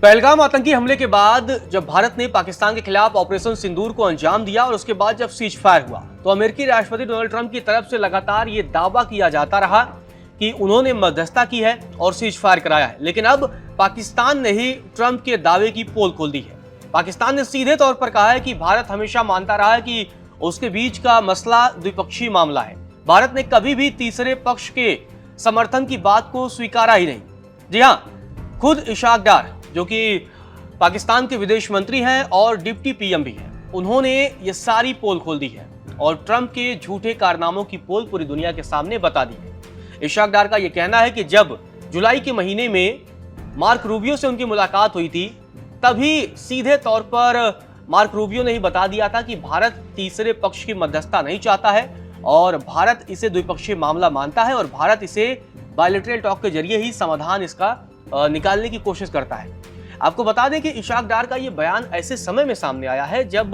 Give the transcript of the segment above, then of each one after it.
पहलगाम आतंकी हमले के बाद जब भारत ने पाकिस्तान के खिलाफ ऑपरेशन सिंदूर को अंजाम दिया और उसके बाद जब सीज फायर हुआ तो अमेरिकी राष्ट्रपति डोनाल्ड ट्रंप की तरफ से लगातार ये दावा किया जाता रहा कि उन्होंने मध्यस्थता की है और सीज फायर कराया है। लेकिन अब पाकिस्तान ने ही ट्रंप के दावे की पोल खोल दी है। पाकिस्तान ने सीधे तौर पर कहा है कि भारत हमेशा मानता रहा है कि उसके बीच का मसला द्विपक्षीय मामला है। भारत ने कभी भी तीसरे पक्ष के समर्थन की बात को स्वीकारा ही नहीं। जी हाँ, खुद इशाक डार जो कि पाकिस्तान के विदेश मंत्री हैं और डिप्टी पीएम भी हैं, उन्होंने ये सारी पोल खोल दी है और ट्रंप के झूठे कारनामों की पोल पूरी दुनिया के सामने बता दी है। इशाक डार का ये कहना है कि जब जुलाई के महीने में मार्क रूबियो से उनकी मुलाकात हुई थी तभी सीधे तौर पर मार्क रूबियो ने ही बता दिया था कि भारत तीसरे पक्ष की मध्यस्थता नहीं चाहता है और भारत इसे द्विपक्षीय मामला मानता है और भारत इसे बायलैटरल टॉक के जरिए ही समाधान इसका निकालने की कोशिश करता है। आपको बता दें कि इशाक डार का ये बयान ऐसे समय में सामने आया है जब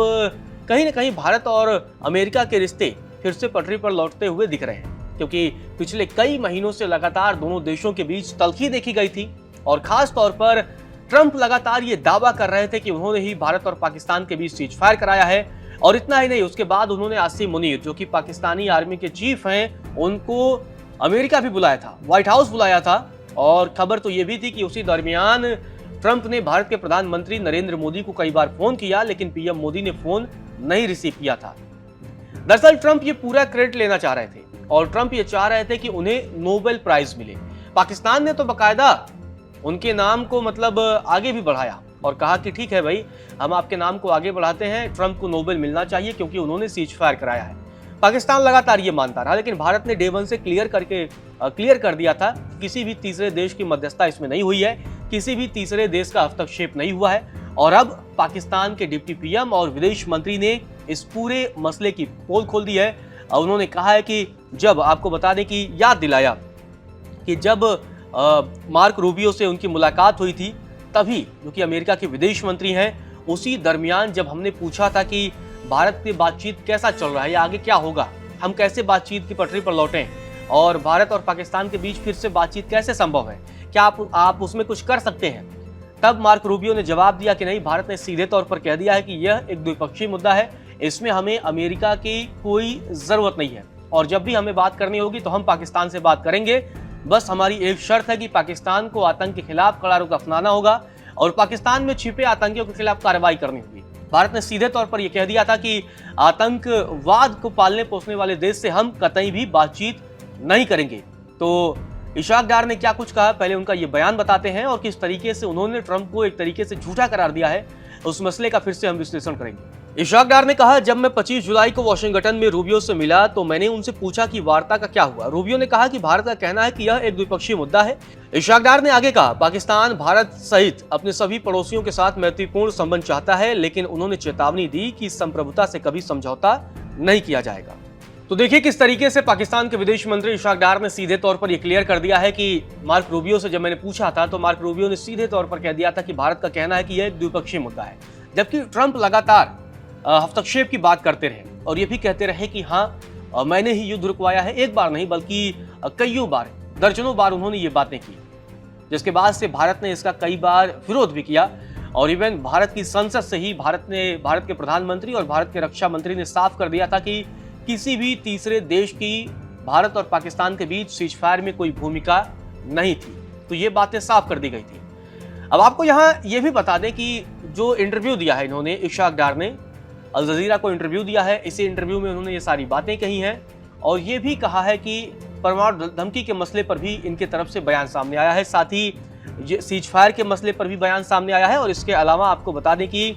कहीं ना कहीं भारत और अमेरिका के रिश्ते फिर से पटरी पर लौटते हुए दिख रहे हैं, क्योंकि पिछले कई महीनों से लगातार दोनों देशों के बीच तल्खी देखी गई थी और खास तौर पर ट्रंप लगातार ये दावा कर रहे थे कि उन्होंने ही भारत और पाकिस्तान के बीच सीज फायर कराया है। और इतना ही नहीं, उसके बाद उन्होंने आसिम मुनीर जो कि पाकिस्तानी आर्मी के चीफ हैं, उनको अमेरिका भी बुलाया था, व्हाइट हाउस बुलाया था। और खबर तो ये भी थी कि उसी दरमियान ट्रंप ने भारत के प्रधानमंत्री नरेंद्र मोदी को कई बार फोन किया, लेकिन पीएम मोदी ने फोन नहीं रिसीव किया था। दरअसल ट्रंप ये पूरा क्रेडिट लेना चाह रहे थे और ट्रंप ये चाह रहे थे कि उन्हें नोबेल प्राइज मिले। पाकिस्तान ने तो बकायदा उनके नाम को आगे भी बढ़ाया और कहा कि ठीक है भाई, हम आपके नाम को आगे बढ़ाते हैं, ट्रंप को नोबेल मिलना चाहिए क्योंकि उन्होंने सीज फायर कराया है। पाकिस्तान लगातार ये मानता रहा, लेकिन भारत ने डे वन से क्लियर कर दिया था किसी भी तीसरे देश की मध्यस्थता इसमें नहीं हुई है, किसी भी तीसरे देश का हस्तक्षेप नहीं हुआ है। और अब पाकिस्तान के डिप्टी पीएम और विदेश मंत्री ने इस पूरे मसले की पोल खोल दी है। उन्होंने कहा है कि जब आपको बता दें कि याद दिलाया कि जब मार्क रूबियो से उनकी मुलाकात हुई थी तभी, जो कि अमेरिका के विदेश मंत्री हैं, उसी दरमियान जब हमने पूछा था कि भारत की बातचीत कैसा चल रहा है या आगे क्या होगा, हम कैसे बातचीत की पटरी पर लौटें और भारत और पाकिस्तान के बीच फिर से बातचीत कैसे संभव है, क्या आप उसमें कुछ कर सकते हैं, तब मार्क रूबियो ने जवाब दिया कि नहीं, भारत ने सीधे तौर पर कह दिया है कि यह एक द्विपक्षीय मुद्दा है, इसमें हमें अमेरिका की कोई जरूरत नहीं है और जब भी हमें बात करनी होगी तो हम पाकिस्तान से बात करेंगे। बस हमारी एक शर्त है कि पाकिस्तान को आतंक के खिलाफ कड़ा रुख अपनाना होगा और पाकिस्तान में छिपे आतंकियों के खिलाफ कार्रवाई करनी होगी। भारत ने सीधे तौर पर यह कह दिया था कि आतंकवाद को पालने पोसने वाले देश से हम कतई भी बातचीत नहीं करेंगे। तो इशाक डार ने क्या कुछ कहा, पहले उनका ये बयान बताते हैं और किस तरीके से उन्होंने ट्रंप को एक तरीके से झूठा करार दिया है, उस मसले का फिर से हम विश्लेषण करेंगे। इशाक डार ने कहा, जब मैं 25 जुलाई को वाशिंगटन में रूबियो से मिला तो मैंने उनसे पूछा कि वार्ता का क्या हुआ। रूबियो ने कहा कि भारत का कहना है कि यह एक द्विपक्षीय मुद्दा है। इशाक डार ने आगे कहा, पाकिस्तान भारत सहित अपने सभी पड़ोसियों के साथ मैत्रीपूर्ण संबंध चाहता है, लेकिन उन्होंने चेतावनी दी कि संप्रभुता से कभी समझौता नहीं किया जाएगा। तो देखिए किस तरीके से पाकिस्तान के विदेश मंत्री इशाक डार ने सीधे तौर पर यह क्लियर कर दिया है कि मार्क रूबियो से जब मैंने पूछा था तो मार्क रूबियो ने सीधे तौर पर कह दिया था कि भारत का कहना है कि यह एक द्विपक्षीय मुद्दा है, जबकि ट्रंप लगातार हस्तक्षेप की बात करते रहे और ये भी कहते रहे कि हाँ, मैंने ही युद्ध रुकवाया है। एक बार नहीं बल्कि कईयों बार, दर्जनों बार उन्होंने ये बातें की, जिसके बाद से भारत ने इसका कई बार विरोध भी किया और इवन भारत की संसद से ही भारत के प्रधानमंत्री और भारत के रक्षा मंत्री ने साफ कर दिया था कि किसी भी तीसरे देश की भारत और पाकिस्तान के बीच सीज फायर में कोई भूमिका नहीं थी। तो ये बातें साफ कर दी गई थी। अब आपको यहाँ ये भी बता दें कि जो इंटरव्यू दिया है इन्होंने, इशाक डार ने अल जजीरा को इंटरव्यू दिया है, इसी इंटरव्यू में उन्होंने ये सारी बातें कही हैं और ये भी कहा है कि परमाणु धमकी के मसले पर भी इनके तरफ से बयान सामने आया है, साथ ही सीज फायर के मसले पर भी बयान सामने आया है और इसके अलावा आपको बता दें कि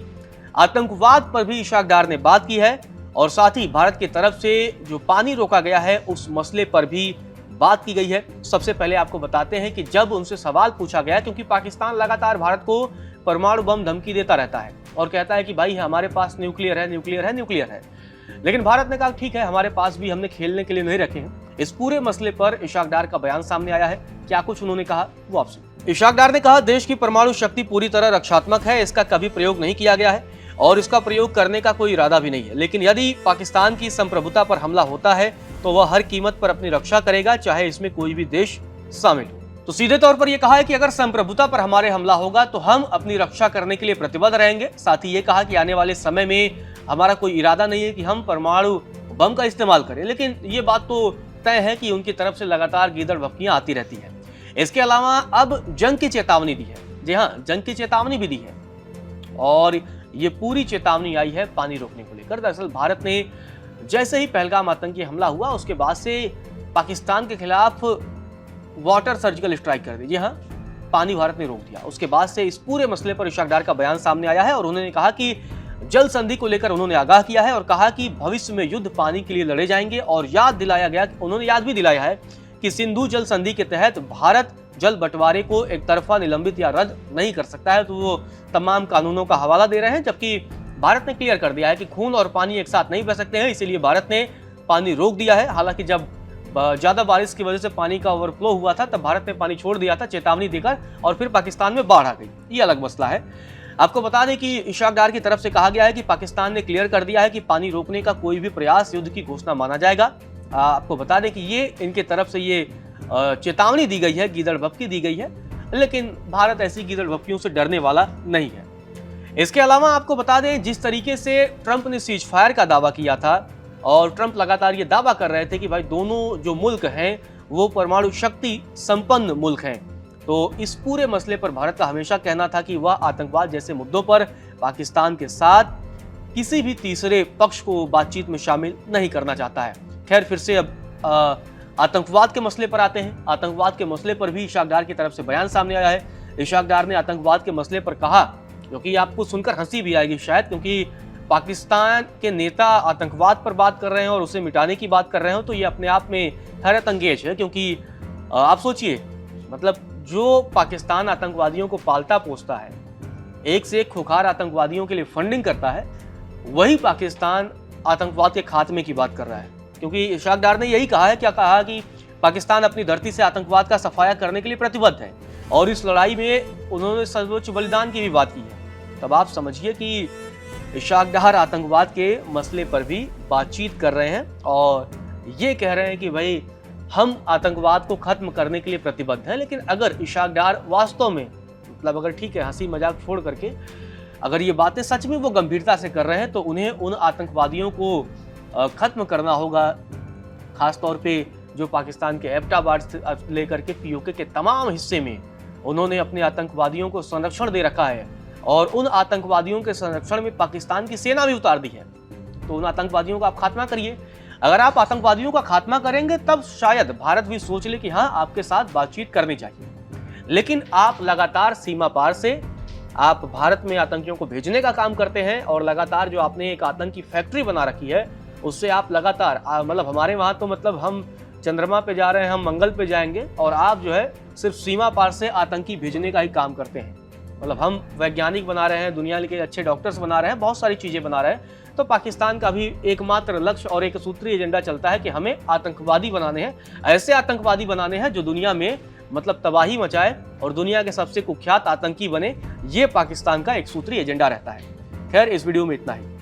आतंकवाद पर भी इशाक डार ने बात की है और साथ ही भारत की तरफ से जो पानी रोका गया है उस मसले पर भी बात की गई है। सबसे पहले आपको बताते हैं कि जब उनसे सवाल पूछा गया, क्योंकि पाकिस्तान लगातार भारत को परमाणु बम धमकी देता रहता है और कहता है कि भाई हमारे पास न्यूक्लियर है, लेकिन भारत ने कहा ठीक है, हमारे पास भी, हमने खेलने के लिए नहीं रखे हैं। इस पूरे मसले पर इशाक डार का बयान सामने आया है। क्या कुछ उन्होंने कहा वो आप सुनिए। इशाक डार ने कहा, देश की परमाणु शक्ति पूरी तरह रक्षात्मक है, इसका कभी प्रयोग नहीं किया गया है और इसका प्रयोग करने का कोई इरादा भी नहीं है, लेकिन यदि पाकिस्तान की संप्रभुता पर हमला होता है तो वह हर कीमत पर अपनी रक्षा करेगा, चाहे इसमें कोई भी देश शामिल हो। तो सीधे तौर पर यह कहा है कि अगर संप्रभुता पर हमारे हमला होगा तो हम अपनी रक्षा करने के लिए प्रतिबद्ध रहेंगे। साथ ही ये कहा कि आने वाले समय में हमारा कोई इरादा नहीं है कि हम परमाणु बम का इस्तेमाल करें, लेकिन ये बात तो तय है कि उनकी तरफ से लगातार गीदड़ भपकियां आती रहती है। इसके अलावा अब जंग की चेतावनी दी है। जी हाँ, जंग की चेतावनी भी दी है और ये पूरी चेतावनी आई है पानी रोकने को लेकर। दरअसल भारत ने जैसे ही पहलगाम आतंकी हमला हुआ उसके बाद से पाकिस्तान के खिलाफ वाटर सर्जिकल स्ट्राइक कर दी। जी हाँ, पानी भारत ने रोक दिया। उसके बाद से इस पूरे मसले पर इशाक डार का बयान सामने आया है और उन्होंने कहा कि जल संधि को लेकर उन्होंने आगाह किया है और कहा कि भविष्य में युद्ध पानी के लिए लड़े जाएंगे। और उन्होंने याद भी दिलाया है कि सिंधु जल संधि के तहत भारत जल बंटवारे को एक तरफा निलंबित या रद्द नहीं कर सकता है। तो वो तमाम कानूनों का हवाला दे रहे हैं, जबकि भारत ने क्लियर कर दिया है कि खून और पानी एक साथ नहीं बह सकते हैं, इसीलिए भारत ने पानी रोक दिया है। हालांकि जब ज्यादा बारिश की वजह से पानी का ओवरफ्लो हुआ था तब भारत ने पानी छोड़ दिया था चेतावनी देकर, और फिर पाकिस्तान में बाढ़ आ गई। ये अलग मसला है। आपको बता दें कि इशाक डार की तरफ से कहा गया है कि पाकिस्तान ने क्लियर कर दिया है कि पानी रोकने का कोई भी प्रयास युद्ध की घोषणा माना जाएगा। आपको बता दें कि ये इनके तरफ से ये चेतावनी दी गई है, गीदड़ भपकी दी गई है, लेकिन भारत ऐसी गीदड़ भपकियों से डरने वाला नहीं है। इसके अलावा आपको बता दें, जिस तरीके से ट्रंप ने सीज फायर का दावा किया था और ट्रंप लगातार ये दावा कर रहे थे कि भाई दोनों जो मुल्क हैं वो परमाणु शक्ति संपन्न मुल्क हैं, तो इस पूरे मसले पर भारत का हमेशा कहना था कि वह आतंकवाद जैसे मुद्दों पर पाकिस्तान के साथ किसी भी तीसरे पक्ष को बातचीत में शामिल नहीं करना चाहता है। खैर, फिर से अब आतंकवाद के मसले पर आते हैं। आतंकवाद के मसले पर भी इशाक डार की तरफ से बयान सामने आया है। इशाक डार ने आतंकवाद के मसले पर कहा, क्योंकि आपको सुनकर हंसी भी आएगी शायद, क्योंकि पाकिस्तान के नेता आतंकवाद पर बात कर रहे हैं और उसे मिटाने की बात कर रहे हो, तो ये अपने आप में हैरत अंगेज है। क्योंकि आप सोचिए, मतलब जो पाकिस्तान आतंकवादियों को पालता पोसता है, एक से एक खुखार आतंकवादियों के लिए फंडिंग करता है, वही पाकिस्तान आतंकवाद के खात्मे की बात कर रहा है। क्योंकि इशाक डार ने यही कहा है, क्या कहा कि पाकिस्तान अपनी धरती से आतंकवाद का सफाया करने के लिए प्रतिबद्ध है और इस लड़ाई में उन्होंने सर्वोच्च बलिदान की भी बात की है। तब आप समझिए कि इशाक डार आतंकवाद के मसले पर भी बातचीत कर रहे हैं और ये कह रहे हैं कि भाई हम आतंकवाद को खत्म करने के लिए प्रतिबद्ध हैं। लेकिन अगर इशाक डार वास्तव में, मतलब अगर ठीक है हंसी मजाक छोड़ करके अगर ये बातें सच में वो गंभीरता से कर रहे हैं, तो उन्हें उन आतंकवादियों को खत्म करना होगा। खासतौर पे जो पाकिस्तान के एबटाबाद से लेकर के पीओके के तमाम हिस्से में उन्होंने अपने आतंकवादियों को संरक्षण दे रखा है और उन आतंकवादियों के संरक्षण में पाकिस्तान की सेना भी उतार दी है। तो उन आतंकवादियों का आप खात्मा करिए। अगर आप आतंकवादियों का खात्मा करेंगे तब शायद भारत भी सोच ले कि हाँ, आपके साथ बातचीत करनी चाहिए। लेकिन आप लगातार सीमा पार से आप भारत में आतंकियों को भेजने का काम करते हैं और लगातार जो आपने एक आतंकी फैक्ट्री बना रखी है उससे आप लगातार, मतलब हमारे वहां तो मतलब हम चंद्रमा पे जा रहे हैं, हम मंगल पे जाएंगे, और आप जो है सिर्फ सीमा पार से आतंकी भेजने का ही काम करते हैं। मतलब हम वैज्ञानिक बना रहे हैं, दुनिया के अच्छे डॉक्टर्स बना रहे हैं, बहुत सारी चीजें बना रहे हैं। तो पाकिस्तान का भी एकमात्र लक्ष्य और एक सूत्रीय एजेंडा चलता है कि हमें आतंकवादी बनाने हैं, ऐसे आतंकवादी बनाने हैं जो दुनिया में मतलब तबाही मचाए और दुनिया के सबसे कुख्यात आतंकी बने। ये पाकिस्तान का एक सूत्रीय एजेंडा रहता है। खैर, इस वीडियो में इतना ही।